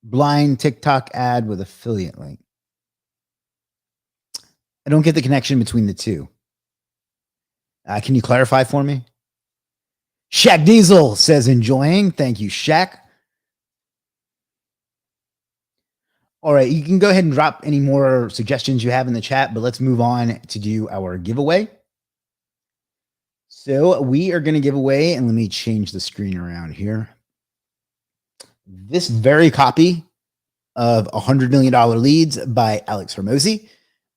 blind TikTok ad with affiliate link. I don't get the connection between the two. Can you clarify for me? Shaq Diesel says enjoying. Thank you, Shaq. All right, you can go ahead and drop any more suggestions you have in the chat, but let's move on to do our giveaway. So we are going to give away, and let me change the screen around here. This very copy of $100 Million Leads by Alex Hormozi.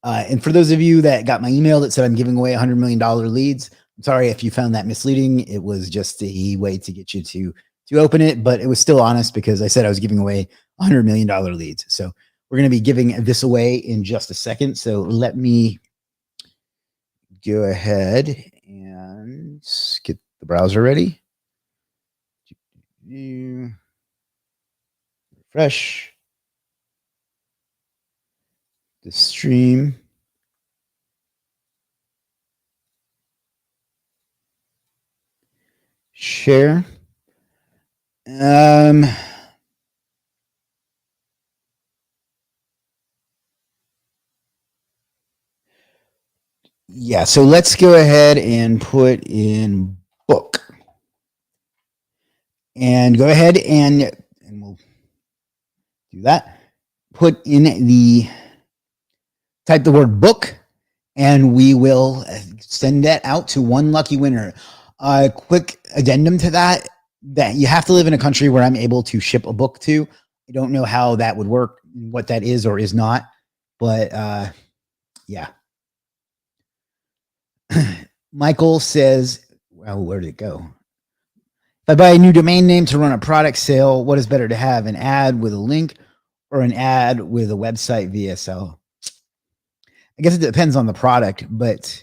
And for those of you that got my email that said I'm giving away $100 million leads, I'm sorry if you found that misleading. It was just a way to get you to open it, but it was still honest because I said I was giving away $100 million leads. So we're going to be giving this away in just a second. So let me go ahead and get the browser ready. Refresh the stream. share. Um, yeah, so let's go ahead and put in book. And go ahead and we'll do that. Put in type the word book, and we will send that out to one lucky winner. A quick addendum to that you have to live in a country where I'm able to ship a book to. I don't know how that would work, what that is or is not, but yeah. Michael says, well, where did it go? If I buy a new domain name to run a product sale, what is better to have, an ad with a link or an ad with a website VSL? I guess it depends on the product, but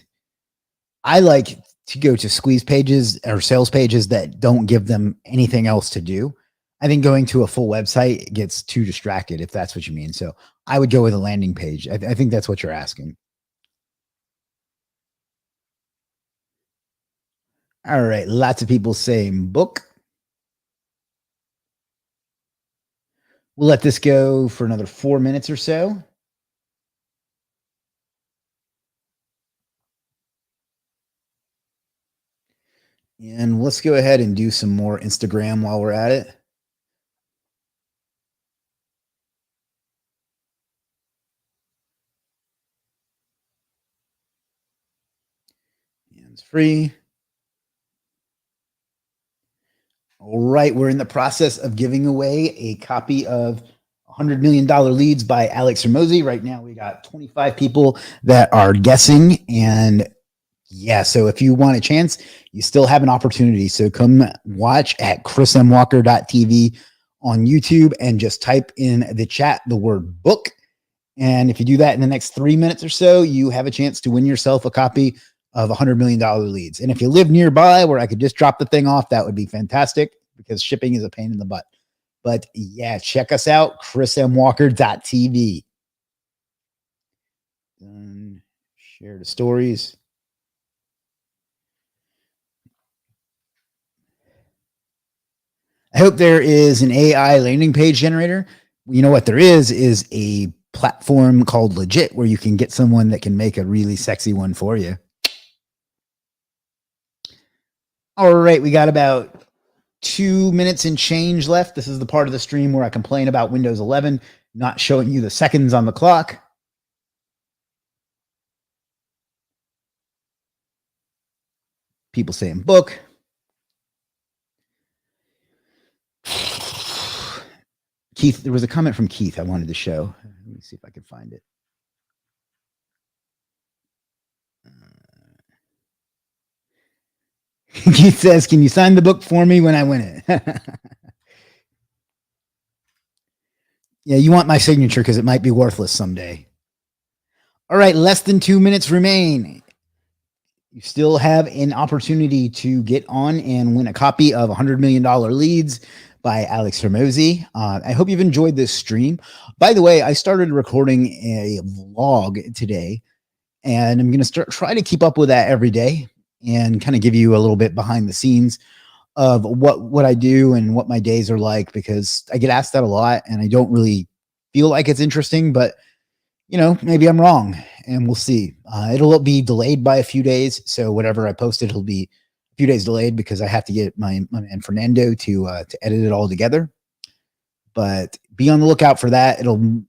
I like to go to squeeze pages or sales pages that don't give them anything else to do. I think going to a full website gets too distracted, if that's what you mean. So I would go with a landing page. I think that's what you're asking. All right. Lots of people saying book. We'll let this go for another 4 minutes or so. And let's go ahead and do some more Instagram while we're at it. Hands free. All right, we're in the process of giving away a copy of $100 Million Leads by Alex Hormozi. Right now, we got 25 people that are guessing. And yeah, so if you want a chance, you still have an opportunity. So come watch at chrismwalker.tv on YouTube and just type in the chat the word book. And if you do that in the next 3 minutes or so, you have a chance to win yourself a copy of $100 Million Leads. And if you live nearby where I could just drop the thing off, that would be fantastic because shipping is a pain in the butt. But yeah, check us out, chrismwalker.tv. Share the stories. I hope there is an AI landing page generator. You know what there is a platform called Legit where you can get someone that can make a really sexy one for you. All right, we got about 2 minutes and change left. This is the part of the stream where I complain about Windows 11 not showing you the seconds on the clock. People saying book. Keith, there was a comment from Keith I wanted to show. Let me see if I can find it. Keith says, can you sign the book for me when I win it? Yeah, you want my signature because it might be worthless someday. All right, less than 2 minutes remain. You still have an opportunity to get on and win a copy of $100 Million Leads by Alex Hormozi. I hope you've enjoyed this stream. By the way, I started recording a vlog today, and I'm going to try to keep up with that every day and kind of give you a little bit behind the scenes of what I do and what my days are like, because I get asked that a lot and I don't really feel like it's interesting, but you know, maybe I'm wrong and we'll see. It'll be delayed by a few days. So whatever I posted, it'll be a few days delayed because I have to get my man Fernando to edit it all together. But be on the lookout for that. It'll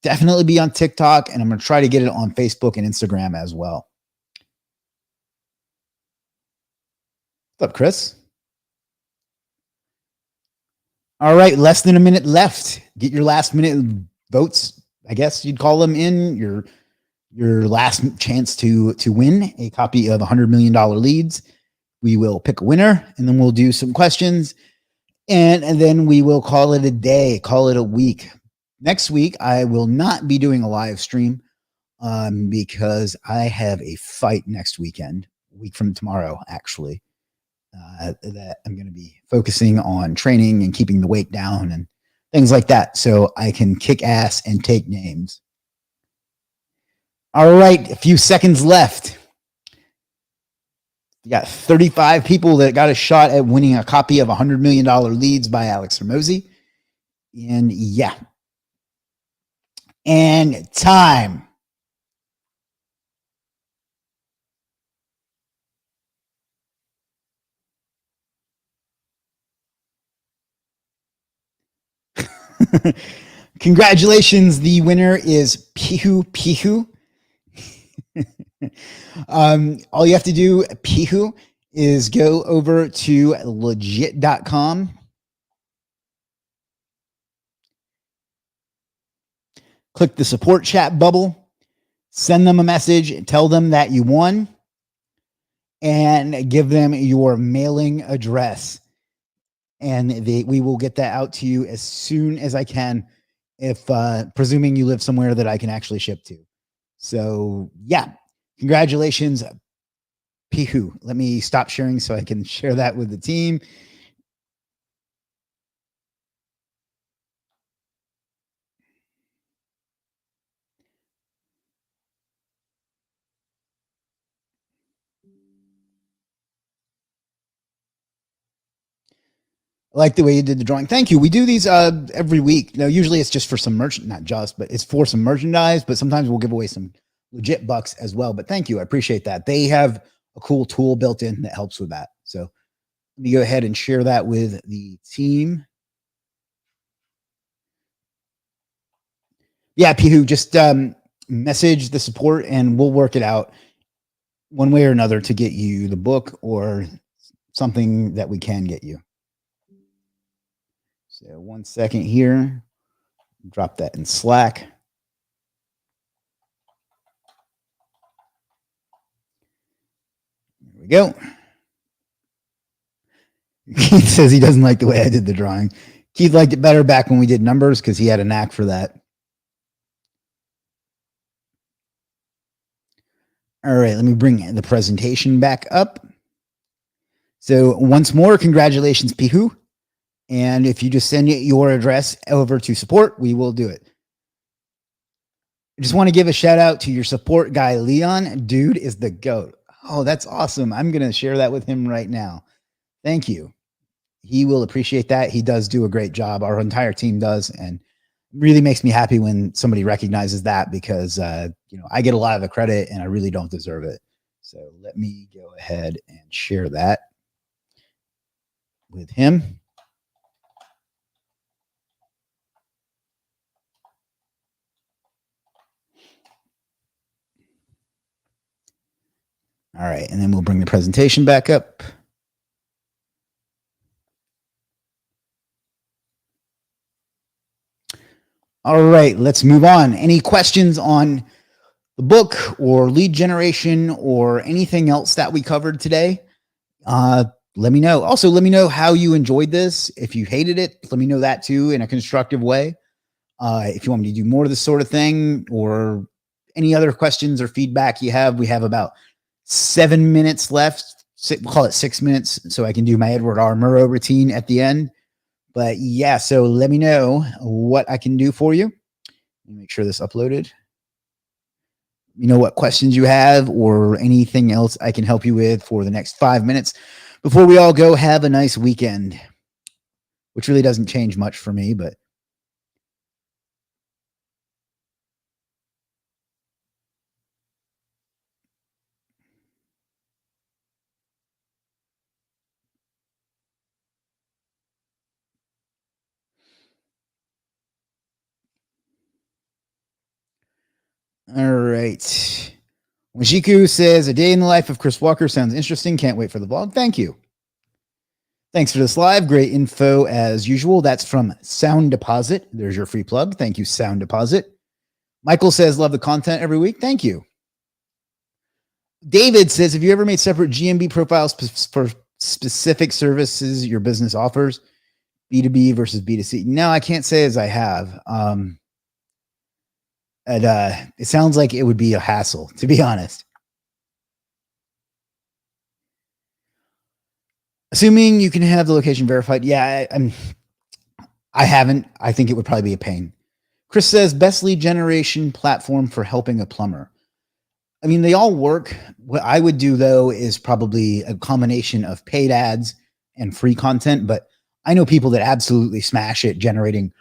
definitely be on TikTok, and I'm going to try to get it on Facebook and Instagram as well. What's up, Chris? All right, less than a minute left. Get your last minute votes, I guess you'd call them, in your last chance to win a copy of $100 Million Leads. We will pick a winner, and then we'll do some questions, and then we will call it a day, call it a week. Next week, I will not be doing a live stream because I have a fight next weekend, a week from tomorrow, actually. That I'm going to be focusing on training and keeping the weight down and things like that, so I can kick ass and take names. All right, a few seconds left. You got 35 people that got a shot at winning a copy of $100 million Leads by Alex Hormozi. And yeah. And time. Congratulations. The winner is Pihu Pihu. All you have to do, Pihu, is go over to legit.com. Click the support chat bubble, send them a message, tell them that you won, and give them your mailing address. And we will get that out to you as soon as I can, if presuming you live somewhere that I can actually ship to. So yeah, congratulations, Pihu. Let me stop sharing so I can share that with the team. I like the way you did the drawing. Thank you. We do these every week. Now, usually it's just for some merch, not just, but it's for some merchandise. But sometimes we'll give away some legit bucks as well. But thank you. I appreciate that. They have a cool tool built in that helps with that. So let me go ahead and share that with the team. Yeah, Pihu, just message the support and we'll work it out one way or another to get you the book or something that we can get you. So 1 second here. Drop that in Slack. There we go. Keith says he doesn't like the way I did the drawing. Keith liked it better back when we did numbers because he had a knack for that. All right, let me bring the presentation back up. So once more, congratulations, Pihu. And if you just send your address over to support, we will do it. I just want to give a shout out to your support guy, Leon. Dude is the GOAT. Oh, that's awesome. I'm going to share that with him right now. Thank you. He will appreciate that. He does do a great job. Our entire team does. And really makes me happy when somebody recognizes that because, I get a lot of the credit and I really don't deserve it. So let me go ahead and share that with him. All right. And then we'll bring the presentation back up. All right, let's move on. Any questions on the book or lead generation or anything else that we covered today? Let me know. Also, let me know how you enjoyed this. If you hated it, let me know that too in a constructive way. If you want me to do more of this sort of thing or any other questions or feedback you have, we have about 7 minutes left. We'll call it 6 minutes so I can do my Edward R. Murrow routine at the end. But yeah, so let me know what I can do for you. Let me make sure this uploaded. You know what questions you have or anything else I can help you with for the next 5 minutes before we all go have a nice weekend, which really doesn't change much for me, but all right. Washiku says, a day in the life of Chris Walker sounds interesting. Can't wait for the vlog. Thank you. Thanks for this live. Great info as usual. That's from Sound Deposit. There's your free plug. Thank you, Sound Deposit. Michael says, love the content every week. Thank you. David says, have you ever made separate GMB profiles for specific services your business offers? B2B versus B2C? No, I can't say as I have. It sounds like it would be a hassle, to be honest. Assuming you can have the location verified. Yeah, I haven't. I think it would probably be a pain. Chris says, best lead generation platform for helping a plumber. I mean, they all work. What I would do though is probably a combination of paid ads and free content. But I know people that absolutely smash it generating,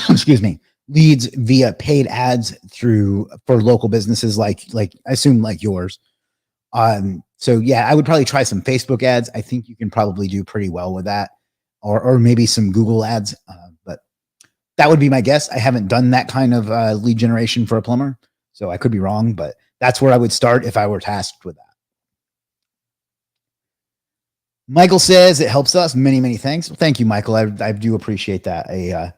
excuse me, leads via paid ads through for local businesses like I assume like yours. So yeah, I would probably try some Facebook ads. I think you can probably do pretty well with that, or maybe some Google ads. But that would be my guess. I haven't done that kind of lead generation for a plumber, so I could be wrong, but that's where I would start if I were tasked with that. Michael says it helps us. Many, many thanks. Well, thank you, Michael. I do appreciate that. I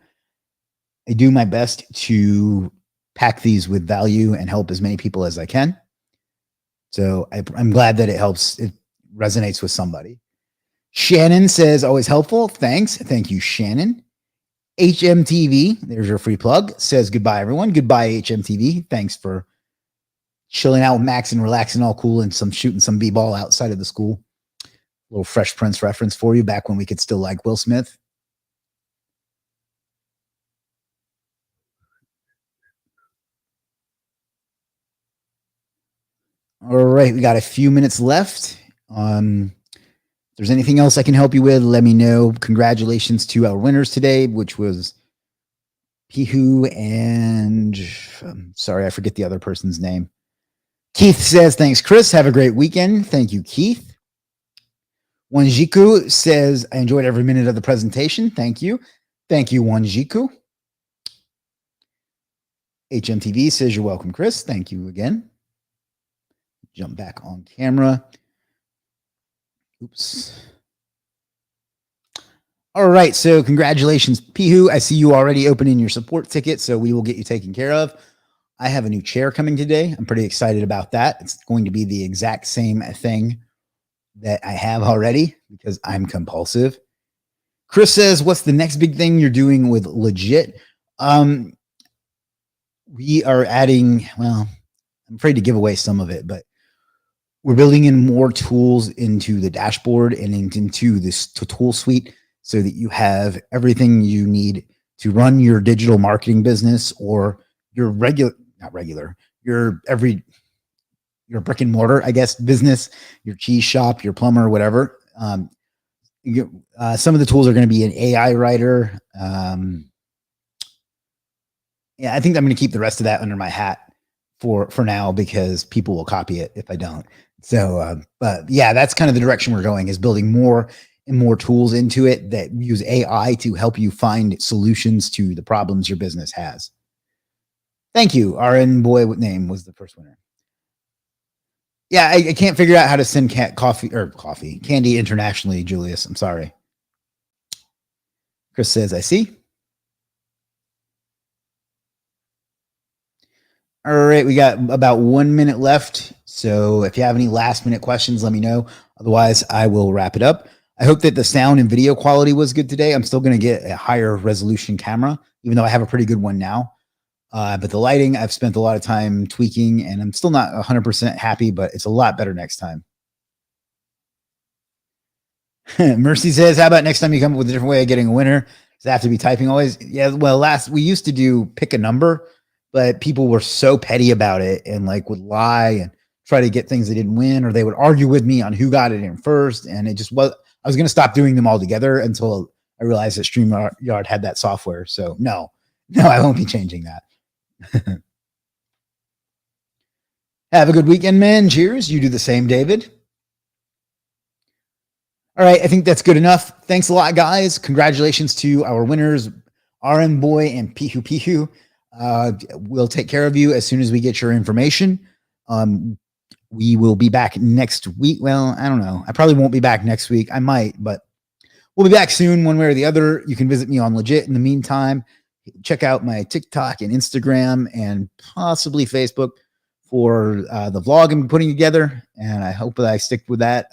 do my best to pack these with value and help as many people as I can. So I'm glad that it helps. It resonates with somebody. Shannon says, always helpful. Thanks. Thank you, Shannon. HMTV, there's your free plug, says goodbye, everyone. Goodbye, HMTV. Thanks for chilling out with Max and relaxing all cool and shooting some b-ball outside of the school. A little Fresh Prince reference for you back when we could still like Will Smith. All right, we got a few minutes left. If there's anything else I can help you with, let me know. Congratulations to our winners today, which was Pihu and sorry, I forget the other person's name. Keith says, thanks, Chris. Have a great weekend. Thank you, Keith. Wanjiku says, I enjoyed every minute of the presentation. Thank you. Thank you, Wanjiku. HMTV says, you're welcome, Chris. Thank you again. Jump back on camera. Oops. All right, so congratulations, Pihu. I see you already opening your support ticket, so we will get you taken care of. I have a new chair coming today. I'm pretty excited about that. It's going to be the exact same thing that I have already because I'm compulsive. Chris says, what's the next big thing you're doing with Legit? We are adding, well, I'm afraid to give away some of it, but we're building in more tools into the dashboard and into this tool suite so that you have everything you need to run your digital marketing business or your your brick and mortar, I guess, business, your cheese shop, your plumber, whatever. Some of the tools are going to be an AI writer. Yeah, I think I'm going to keep the rest of that under my hat for now because people will copy it if I don't. So, but yeah, that's kind of the direction we're going, is building more and more tools into it that use AI to help you find solutions to the problems your business has. Thank you. RN Boy, what name was the first winner? Yeah, I can't figure out how to send candy internationally, Julius. I'm sorry. Chris says, I see. All right, we got about 1 minute left. So if you have any last minute questions, let me know. Otherwise, I will wrap it up. I hope that the sound and video quality was good today. I'm still going to get a higher resolution camera, even though I have a pretty good one now. But the lighting, I've spent a lot of time tweaking, and I'm still not 100% happy, but it's a lot better next time. Mercy says, how about next time you come up with a different way of getting a winner? Does it have to be typing always? Yeah, well, we used to do pick a number, but people were so petty about it and like would lie and try to get things they didn't win, or they would argue with me on who got it in first. And it just was, I was going to stop doing them altogether until I realized that StreamYard had that software. So no, I won't be changing that. Have a good weekend, man. Cheers. You do the same, David. All right, I think that's good enough. Thanks a lot, guys. Congratulations to our winners, RN Boy and Pihu Pihu. We'll take care of you as soon as we get your information. We will be back next week. Well, I don't know. I probably won't be back next week. I might, but we'll be back soon one way or the other. You can visit me on Legit in the meantime. Check out my TikTok and Instagram and possibly Facebook for the vlog I'm putting together. And I hope that I stick with that.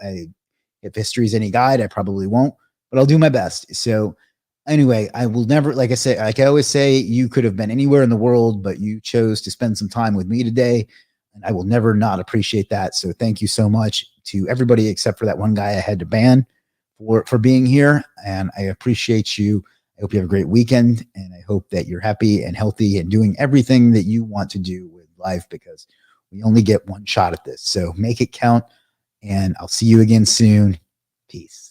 If history is any guide, I probably won't, but I'll do my best. So anyway, I will never, like I always say, you could have been anywhere in the world, but you chose to spend some time with me today. And I will never not appreciate that. So thank you so much to everybody except for that one guy I had to ban for being here. And I appreciate you. I hope you have a great weekend, and I hope that you're happy and healthy and doing everything that you want to do with life, because we We only get one shot at this. So make it count, and I'll see you again soon. Peace.